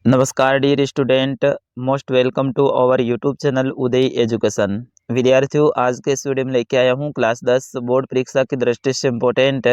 नमस्कार dear student, most welcome to our YouTube channel Uday education. विद्यार्थियों, आज के इस वीडियो में लेके आया हूँ क्लास 10 बोर्ड परीक्षा की दृष्टि से इम्पोर्टेंट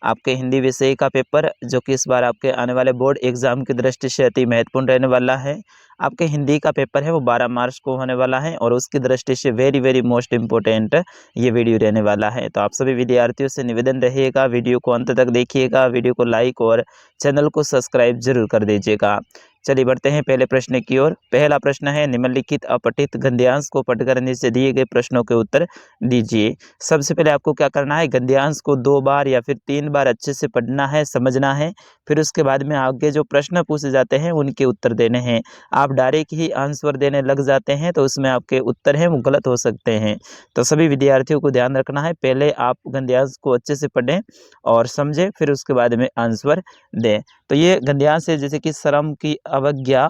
आपके हिंदी विषय का पेपर, जो कि इस बार आपके आने वाले बोर्ड एग्जाम की दृष्टि से अति महत्वपूर्ण रहने वाला है। आपके हिंदी का पेपर है वो 12 मार्च को होने वाला है और उसकी दृष्टि से वेरी वेरी मोस्ट इम्पोर्टेंट ये वीडियो रहने वाला है। तो आप सभी विद्यार्थियों से निवेदन रहेगा, वीडियो को अंत तक देखिएगा, वीडियो को लाइक और चैनल को सब्सक्राइब जरूर कर दीजिएगा। चलिए बढ़ते हैं पहले प्रश्न की ओर। पहला प्रश्न है, निम्नलिखित अपठित गद्यांश को पढ़कर नीचे दिए गए प्रश्नों के उत्तर दीजिए। सबसे पहले आपको क्या करना है, गद्यांश को 2 बार या फिर 3 बार अच्छे से पढ़ना है, समझना है। फिर उसके बाद में आगे जो प्रश्न पूछे जाते हैं उनके उत्तर देने हैं। आप डायरेक्ट ही आंसर देने लग जाते हैं तो उसमें आपके उत्तर हैं वो गलत हो सकते हैं। तो सभी विद्यार्थियों को ध्यान रखना है, पहले आप गद्यांश को अच्छे से पढ़ें और समझें, फिर उसके बाद में आंसर दें। तो ये गद्यांश है, जैसे कि श्रम की अवज्ञा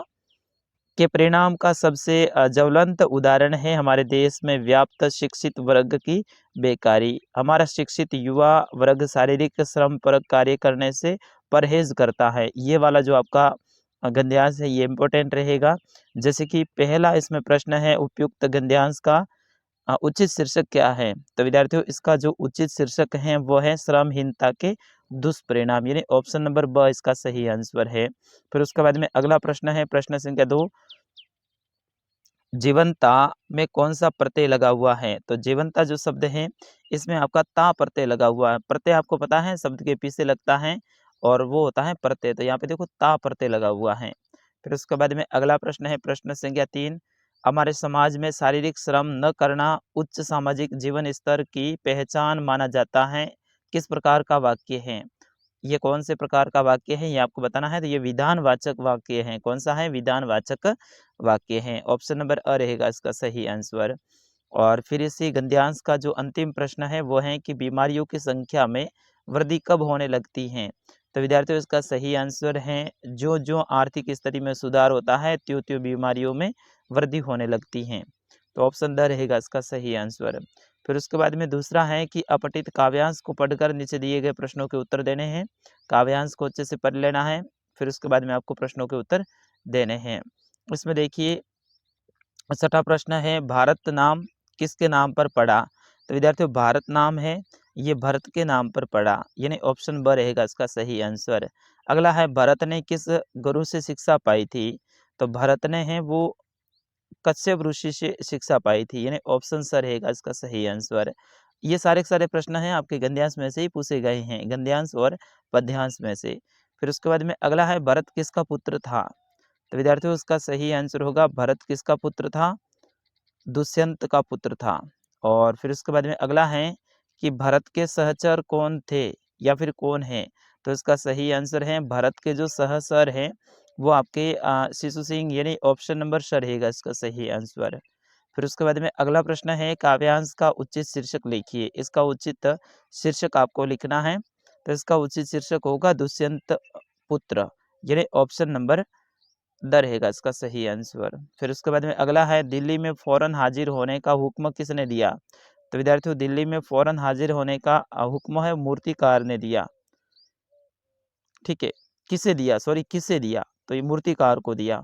के परिणाम का सबसे ज्वलंत उदाहरण है हमारे देश में व्याप्त शिक्षित वर्ग की बेकारी। हमारा शिक्षित युवा वर्ग शारीरिक श्रम पर कार्य करने से परहेज करता है। ये वाला जो आपका गद्यांश है ये इम्पोर्टेंट रहेगा। जैसे कि पहला इसमें प्रश्न है, उपयुक्त गद्यांश का उचित शीर्षक क्या है? तो विद्यार्थियों, इसका जो उचित शीर्षक है वो है श्रमहीनता के दुष्परिणाम, यानी ऑप्शन नंबर ब इसका सही आंसर है। फिर उसके बाद में अगला प्रश्न है, प्रश्न संख्या 2, जीवंता में कौन सा प्रत्यय लगा हुआ है? तो जीवंता जो शब्द है इसमें आपका ता प्रत्यय लगा हुआ है। प्रत्यय आपको पता है शब्द के पीछे लगता है और वो होता है प्रत्यय, तो यहाँ पे देखो ता प्रत्यय लगा हुआ है। फिर उसके बाद में अगला प्रश्न है, प्रश्न संख्या 3, हमारे समाज में शारीरिक श्रम न करना उच्च सामाजिक जीवन स्तर की पहचान माना जाता है। किस प्रकार का वाक्य है? ये कौन से प्रकार का वाक्य है ये आपको बताना है। तो ये विधानवाचक वाक्य है। कौन सा है? विधानवाचक वाक्य है। ऑप्शन नंबर अ रहेगा इसका सही आंसर। और फिर इसी गद्यांश का जो अंतिम प्रश्न है वो है कि बीमारियों की संख्या में वृद्धि कब होने लगती है? तो विद्यार्थियों, इसका सही आंसर है, जो जो आर्थिक स्थिति में सुधार होता है त्यों त्यों बीमारियों में वृद्धि होने लगती है। तो ऑप्शन द रहेगा इसका सही आंसर। फिर उसके बाद में दूसरा है कि अपठित काव्यांश को पढ़कर नीचे दिए गए प्रश्नों के उत्तर देने हैं। काव्यांश को अच्छे से पढ़ लेना है, फिर उसके बाद में आपको प्रश्नों के उत्तर देने हैं। इसमें देखिए, छठा प्रश्न है, भारत नाम किसके नाम पर पड़ा? तो विद्यार्थियों, भारत नाम है ये भरत के नाम पर पड़ा, यानी ऑप्शन ब रहेगा इसका सही आंसर। अगला है, भरत ने किस गुरु से शिक्षा पाई थी? तो भरत ने है वो कश्यप ऋषि से शिक्षा पाई थी, यानी ऑप्शन स रहेगा इसका सही आंसर। ये सारे के सारे प्रश्न हैं आपके गद्यांश में से ही पूछे गए हैं, गद्यांश और पद्यांश में से। फिर उसके बाद में अगला है, भरत किसका पुत्र था? तो विद्यार्थियों, उसका सही आंसर होगा, भरत किसका पुत्र था? दुष्यंत का पुत्र था। और फिर उसके बाद में अगला है कि भरत के सहचर कौन थे या फिर कौन है? तो इसका सही आंसर है, भरत के जो सहचर हैं वो आपके शिशु सिंह, यानी ऑप्शन नंबर स रहेगा इसका सही आंसर। फिर उसके बाद में अगला प्रश्न है, काव्यांश का उचित शीर्षक लिखिए। इसका उचित शीर्षक आपको लिखना है। तो इसका उचित शीर्षक होगा दुष्यंत पुत्र, यानी ऑप्शन नंबर द रहेगा इसका सही आंसर। फिर उसके बाद में अगला है, दिल्ली में फौरन हाजिर होने का हुक्म किसने दिया? तो विद्यार्थियों, दिल्ली में फौरन हाजिर होने का हुक्म है मूर्तिकार ने दिया। ठीक है, किसे दिया, सॉरी किसे दिया? तो ये मूर्तिकार को दिया।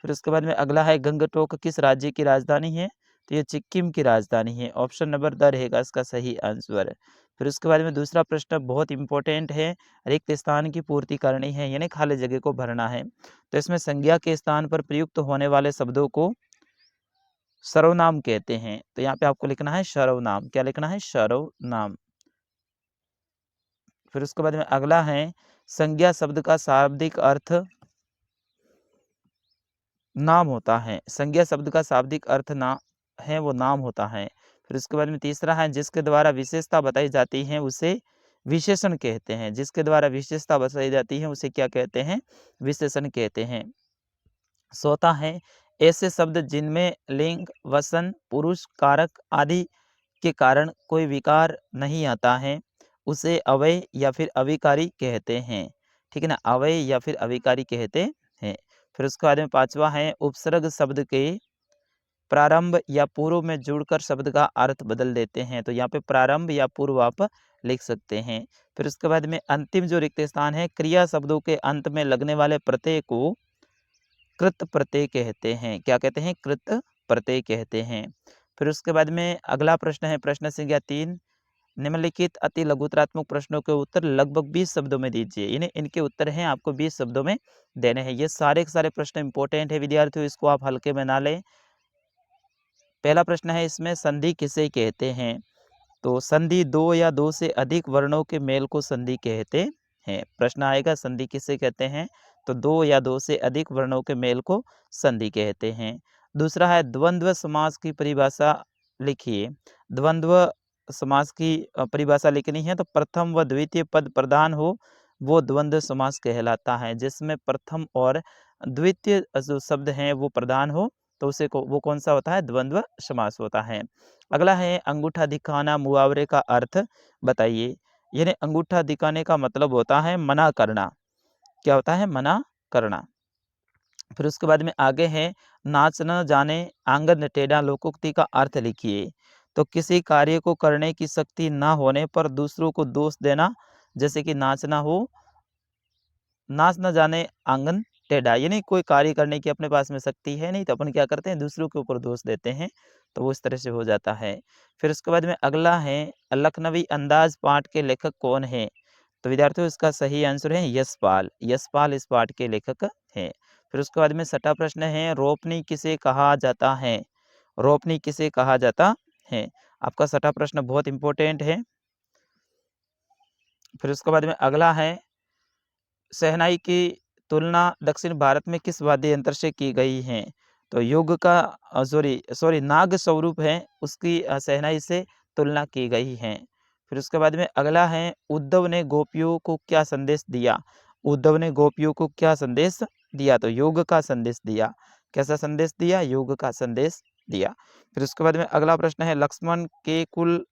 फिर उसके बाद में अगला है, गंगटोक किस राज्य की राजधानी है? तो ये सिक्किम की राजधानी है। ऑप्शन नंबर द रहेगा इसका सही आंसर। फिर उसके बाद में दूसरा प्रश्न बहुत इंपॉर्टेंट है, रिक्त स्थान की पूर्ति करनी है, यानी खाली जगह को भरना है। तो इसमें संज्ञा के स्थान पर प्रयुक्त होने वाले शब्दों को सर्वनाम कहते हैं। तो यहाँ पे आपको लिखना है सर्वनाम। क्या लिखना है? सर्वनाम। फिर उसके बाद में अगला है, संज्ञा शब्द का शाब्दिक अर्थ नाम होता है। संज्ञा शब्द का शाब्दिक अर्थ ना है वो नाम होता है। फिर उसके बाद में तीसरा है, जिसके द्वारा विशेषता बताई जाती है उसे विशेषण कहते हैं। जिसके द्वारा विशेषता बताई जाती है उसे क्या कहते हैं? विशेषण कहते हैं। चौथा है, ऐसे शब्द जिनमें लिंग, वचन, पुरुष, कारक आदि के कारण कोई विकार नहीं आता है उसे अव्यय या फिर अविकारी कहते हैं। ठीक है ना, अव्यय या फिर अविकारी कहते हैं। फिर उसके बाद में पांचवा है, उपसर्ग शब्द के प्रारंभ या पूर्व में जुड़कर शब्द का अर्थ बदल देते हैं। तो यहाँ पे प्रारंभ या पूर्व आप लिख सकते हैं। फिर उसके बाद में अंतिम जो रिक्त स्थान है, क्रिया शब्दों के अंत में लगने वाले प्रत्यय को कृत प्रत्यय कहते हैं। क्या कहते हैं? कृत प्रत्यय कहते हैं। फिर उसके बाद में अगला प्रश्न है प्रश्न संख्या 3। निम्नलिखित अति लघुतरात्मक प्रश्नों के उत्तर लगभग 20 शब्दों में दीजिए। यानी इनके उत्तर हैं आपको 20 शब्दों में देने हैं। ये सारे के सारे प्रश्न इंपॉर्टेंट है विद्यार्थियों, इसको आप हल्के में ना लें। पहला प्रश्न है इसमें संधि किसे कहते हैं? तो संधि दो या दो से अधिक वर्णों के मेल को संधि कहते हैं। प्रश्न आएगा संधि किसे कहते हैं? तो दो या दो से अधिक वर्णों के मेल को संधि कहते हैं। दूसरा है द्वंद्व समास की परिभाषा लिखिए। द्वंद्व समास की परिभाषा लिखनी है तो प्रथम व द्वितीय पद प्रधान हो वो द्वंद्व समास कहलाता है। जिसमें प्रथम और द्वितीय जो शब्द हैं वो प्रधान हो तो उसे को वो कौन सा होता है? द्वंद्व समास होता है। अगला है अंगूठा दिखाना मुहावरे का अर्थ बताइए। यानी अंगूठा दिखाने का मतलब होता है मना करना। क्या होता है? मना करना। फिर उसके बाद में आगे है नाच न जाने आंगन टेढ़ा लोकोक्ति का अर्थ लिखिए। तो किसी कार्य को करने की शक्ति ना होने पर दूसरों को दोष देना, जैसे कि नाचना हो, नाच न जाने आंगन टेढ़ा, यानी कोई कार्य करने की अपने पास में शक्ति है नहीं तो अपन क्या करते हैं? दूसरों के ऊपर दोष देते हैं, तो वो इस तरह से हो जाता है। फिर उसके बाद में अगला है लखनवी अंदाज पाठ के लेखक कौन है? तो विद्यार्थियों इसका सही आंसर है यशपाल। यशपाल इस पाठ के लेखक हैं। फिर उसके बाद में छठा प्रश्न है रोपनी किसे कहा जाता है? रोपनी किसे कहा जाता है? आपका छठा प्रश्न बहुत इंपॉर्टेंट है। फिर उसके बाद में अगला है शहनाई की तुलना दक्षिण भारत में किस वाद्य यंत्र से की गई है? तो युग का नाग स्वरूप है उसकी शहनाई से तुलना की गई है। फिर उसके बाद में अगला है उद्धव ने गोपियों को क्या संदेश दिया? उद्धव ने गोपियों को क्या संदेश दिया? तो योग का संदेश दिया। कैसा संदेश दिया? योग का संदेश दिया। फिर उसके बाद में अगला प्रश्न है लक्ष्मण के कुल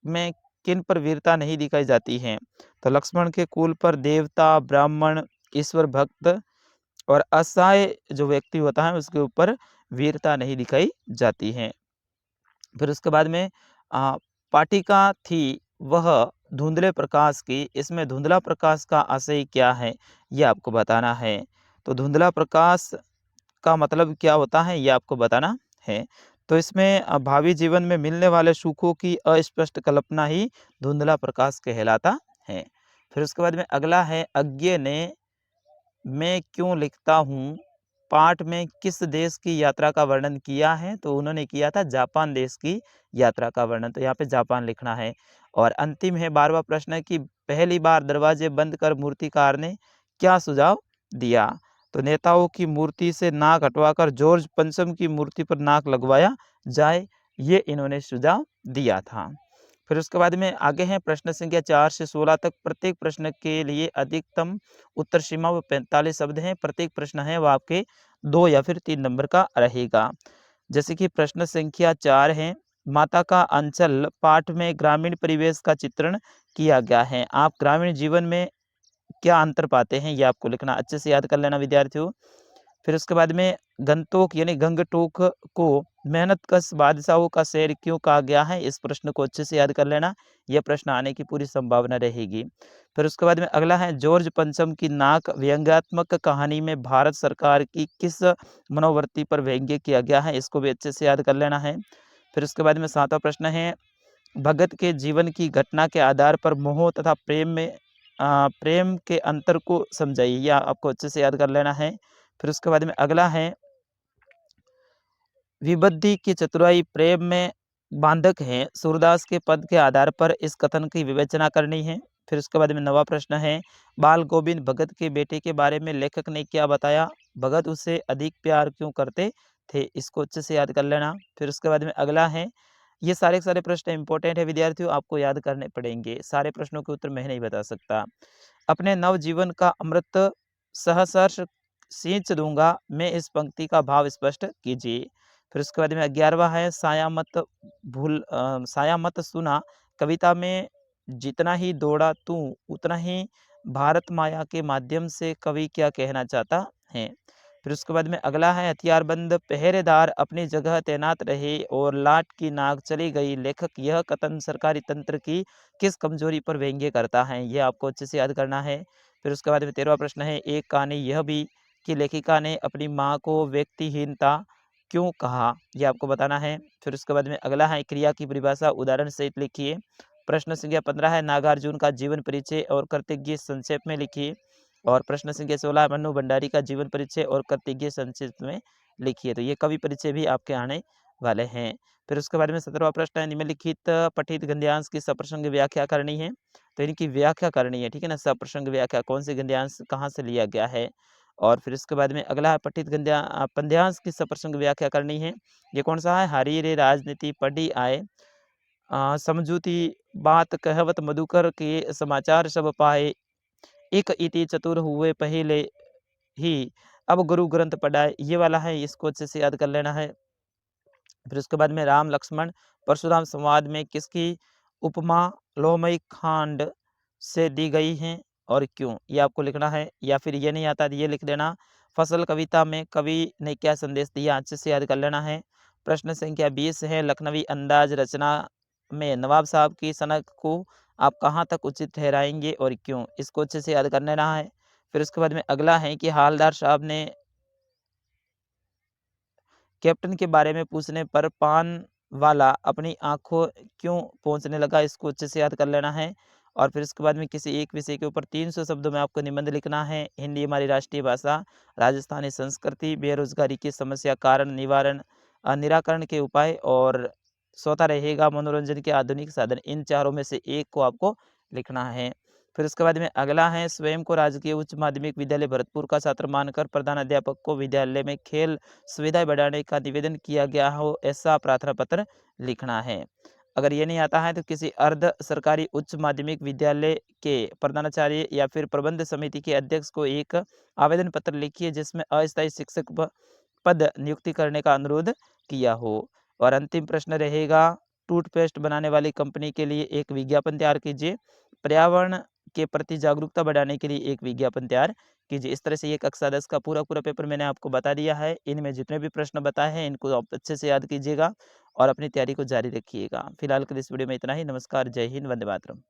में किन पर वीरता नहीं दिखाई जाती है? तो लक्ष्मण के कुल पर देवता, ब्राह्मण, ईश्वर भक्त और असहाय जो व्यक्ति होता है उसके ऊपर वीरता नहीं दिखाई जाती है। फिर उसके बाद में पाटिका थी वह धुंधले प्रकाश की। इसमें धुंधला प्रकाश का आशय क्या है? ये आपको बताना है। तो धुंधला प्रकाश का मतलब क्या होता है ये आपको बताना है। तो इसमें भावी जीवन में मिलने वाले सुखों की अस्पष्ट कल्पना ही धुंधला प्रकाश कहलाता है। फिर उसके बाद में अगला है अज्ञे ने मैं क्यों लिखता हूँ पाठ में किस देश की यात्रा का वर्णन किया है? तो उन्होंने किया था जापान देश की यात्रा का वर्णन, तो यहाँ पे जापान लिखना है। और अंतिम है 12वां प्रश्न कि पहली बार दरवाजे बंद कर मूर्तिकार ने क्या सुझाव दिया? तो नेताओं की मूर्ति से नाक हटवाकर जॉर्ज पंचम की मूर्ति पर नाक लगवाया जाए, ये इन्होंने सुझाव दिया था। फिर उसके बाद में आगे हैं प्रश्न संख्या 4 से 16 तक। प्रत्येक प्रश्न के लिए अधिकतम उत्तर सीमा वो 45 शब्द हैं। प्रत्येक प्रश्न है वो आपके 2 या फिर 3 नंबर का रहेगा। जैसे कि प्रश्न संख्या 4 है माता का अंचल पाठ में ग्रामीण परिवेश का चित्रण किया गया है। आप ग्रामीण जीवन में क्या अंतर पाते हैं ये आपको लिखना। अच्छे से याद कर लेना विद्यार्थियों। फिर उसके बाद में गंतोक यानी गंगटोक को मेहनतकश बादशाहों का शहर क्यों कहा गया है? इस प्रश्न को अच्छे से याद कर लेना। यह प्रश्न आने की पूरी संभावना रहेगी। फिर उसके बाद में अगला है जॉर्ज पंचम की नाक व्यंग्यात्मक कहानी में भारत सरकार की किस मनोवृत्ति पर व्यंग्य किया गया है? इसको भी अच्छे से याद कर लेना है। फिर उसके बाद में 7वां प्रश्न है भगत के जीवन की घटना के आधार पर मोह तथा प्रेम के अंतर को समझाइए। यह आपको अच्छे से याद कर लेना है। फिर उसके बाद में अगला है विबुद्धि की चतुराई प्रेम में बांधक है। सूरदास के पद के आधार पर इस कथन की विवेचना करनी है। फिर उसके बाद में 9वां प्रश्न है बाल गोविंद भगत के बेटे के बारे में लेखक ने क्या बताया? भगत उससे अधिक प्यार क्यों करते थे? इसको अच्छे से याद कर लेना। फिर उसके बाद में अगला है ये सारे के सारे प्रश्न इंपॉर्टेंट है विद्यार्थियों, आपको याद करने पड़ेंगे। सारे प्रश्नों के उत्तर मैं नहीं बता सकता। अपने नवजीवन का अमृत सहर्ष सींच दूंगा मैं इस पंक्ति का भाव स्पष्ट कीजिए। फिर उसके बाद में 11वां है साया मत सुना कविता में जितना ही दौड़ा तू उतना ही भारत माया के माध्यम से कवि क्या कहना चाहता है? फिर उसके बाद में अगला है हथियारबंद पहरेदार अपनी जगह तैनात रहे और लाट की नाक चली गई। लेखक यह कथन सरकारी तंत्र की किस कमजोरी पर व्यंग्य करता है? ये आपको अच्छे से याद करना है। फिर उसके बाद में 13वां प्रश्न है एक कहानी यह भी कि लेखिका ने अपनी माँ को व्यक्तिहीनता क्यों कहा? ये आपको बताना है। फिर उसके बाद में अगला है क्रिया की परिभाषा उदाहरण सहित लिखिए। प्रश्न संख्या 15 है नागार्जुन का जीवन परिचय और कृतज्ञ संक्षेप में लिखिए। और प्रश्न संख्या 16 मन्नू भंडारी का जीवन परिचय और कृतज्ञ संक्षेप में लिखिए। तो ये कवि परिचय भी आपके आने वाले हैं। फिर उसके बाद में 17वां प्रश्न है निम्नलिखित पठित गद्यांश की सप्रसंग व्याख्या करनी है। तो इनकी व्याख्या करनी है, ठीक है ना? सप्रसंग व्याख्या कौन से गद्यांश कहाँ से लिया गया है? और फिर उसके बाद में अगला है पठित पद्यांश की सप्रसंग व्याख्या करनी है। ये कौन-सा है? हरी रे राजनीति पढ़ी आए समझूती बात कहवत मधुकर के समाचार सब पाए। एक इति चतुर हुए पहले ही अब गुरु ग्रंथ पढ़ाए। ये वाला है, इसको अच्छे से याद कर लेना है। फिर उसके बाद में राम लक्ष्मण परशुराम संवाद में किसकी उपमा लोमई खांड से दी गई है और क्यों? ये आपको लिखना है। या फिर ये नहीं आता तो ये लिख देना फसल कविता में कवि ने क्या संदेश दिया? अच्छे से याद कर लेना है। प्रश्न संख्या 20 है लखनवी अंदाज रचना में नवाब साहब की सनक को आप कहाँ तक उचित ठहराएंगे और क्यों? इसको अच्छे से याद कर लेना है। फिर उसके बाद में अगला है कि हालदार साहब ने कैप्टन के बारे में पूछने पर पान वाला अपनी आँखों क्यों पोंछने लगा? इसको अच्छे से याद कर लेना है। और फिर उसके बाद में किसी एक विषय के ऊपर 300 शब्दों में आपको निबंध लिखना है। हिंदी हमारी राष्ट्रीय भाषा, राजस्थानी संस्कृति, बेरोज़गारी की समस्या, कारण, निवारण निराकरण के उपाय और चौथा रहेगा मनोरंजन के आधुनिक साधन। इन चारों में से एक को आपको लिखना है। फिर उसके बाद में अगला है स्वयं को राजकीय उच्च माध्यमिक विद्यालय भरतपुर का छात्र मानकर प्रधान अध्यापक को विद्यालय में खेल सुविधाएं बढ़ाने का निवेदन किया गया हो ऐसा प्रार्थना पत्र लिखना है। अगर ये नहीं आता है तो किसी अर्ध सरकारी उच्च माध्यमिक विद्यालय के प्रधानाचार्य या फिर प्रबंध समिति के अध्यक्ष को एक आवेदन पत्र लिखिए जिसमें अस्थायी शिक्षक पद नियुक्ति करने का अनुरोध किया हो। और अंतिम प्रश्न रहेगा टूथपेस्ट बनाने वाली कंपनी के लिए एक विज्ञापन तैयार कीजिए। पर्यावरण के प्रति जागरूकता बढ़ाने के लिए एक विज्ञापन तैयार कीजिए। इस तरह से ये कक्षा 10 का पूरा पेपर मैंने आपको बता दिया है। इनमें जितने भी प्रश्न बताए हैं इनको आप अच्छे से याद कीजिएगा और अपनी तैयारी को जारी रखिएगा। फिलहाल के लिए इस वीडियो में इतना ही। नमस्कार, जय हिंद, वंदे मातरम।